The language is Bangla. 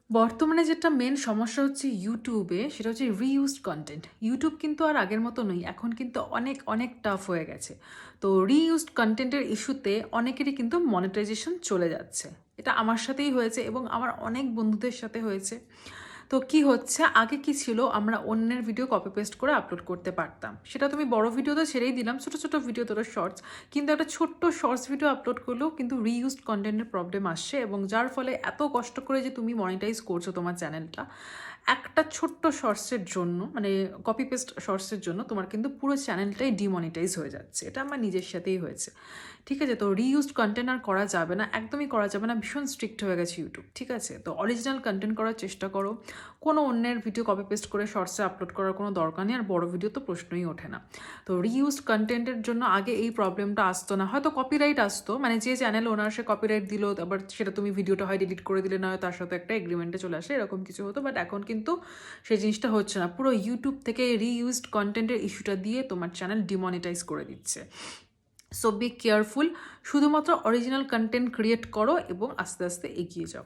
বর্তমানে যেটা মেন সমস্যা হচ্ছে ইউটিউবে, সেটা হচ্ছে রিইউজড কন্টেন্ট। ইউটিউব কিন্তু আর আগের মতো নই, এখন কিন্তু অনেক অনেক টাফ হয়ে গেছে। তো রিইউজড কন্টেন্টের ইস্যুতে অনেকেরই কিন্তু মনিটাইজেশন চলে যাচ্ছে। এটা আমার সাথেই হয়েছে এবং আমার অনেক বন্ধুদের সাথে হয়েছে। তো কি হচ্ছে, আগে কি ছিল, আমরা অন্যের ভিডিও কপি পেস্ট করে আপলোড করতে পারতাম। সেটা তুমি বড় ভিডিও তো ছেড়েই দিলাম, ছোটো ছোটো ভিডিও তোর শর্টস, কিন্তু একটা ছোট্ট শর্টস ভিডিও আপলোড করলেও কিন্তু রিইউজড কন্টেন্টের প্রবলেম আসছে, এবং যার ফলে এত কষ্ট করে যে তুমি মনিটাইজ করছো তোমার চ্যানেলটা, একটা ছোট্ট শর্টসের জন্য, মানে কপি পেস্ট শর্টসের জন্য তোমার কিন্তু পুরো চ্যানেলটাই ডিমনিটাইজ হয়ে যাচ্ছে। এটা আমার নিজের সাথেই হয়েছে। ঠিক আছে, তো রিইউজড কন্টেন্ট আর করা যাবে না, একদমই করা যাবে না, ভীষণ স্ট্রিক্ট হয়ে গেছে ইউটিউব। ঠিক আছে, তো অরিজিনাল কন্টেন্ট করার চেষ্টা করো। কোনো অন্যের ভিডিও কপি পেস্ট করে শর্টসে আপলোড করার কোনো দরকার নেই, আর বড় ভিডিও তো প্রশ্নই ওঠে না। তো রিইউজড কন্টেন্টের জন্য আগে এই প্রবলেমটা আসতো না, হয়তো কপিরাইট আসতো, মানে যে চ্যানেল ওনার সে কপিরাইট দিল, আবার সেটা তুমি ভিডিওটা হয় ডিলিট করে দিলে, না হয় তার সাথে একটা এগ্রিমেন্টে চলে আসে, এরকম কিছু হতো। বাট এখন কিন্তু সেই জিনিসটা হচ্ছে না, পুরো ইউটিউব থেকে রিইউজড কন্টেন্টের ইস্যুটা দিয়ে তোমার চ্যানেল ডিমনিটাইজ করে দিচ্ছে। সো বি কেয়ারফুল, শুধুমাত্র অরিজিনাল কন্টেন্ট ক্রিয়েট করো এবং আস্তে আস্তে এগিয়ে যাও।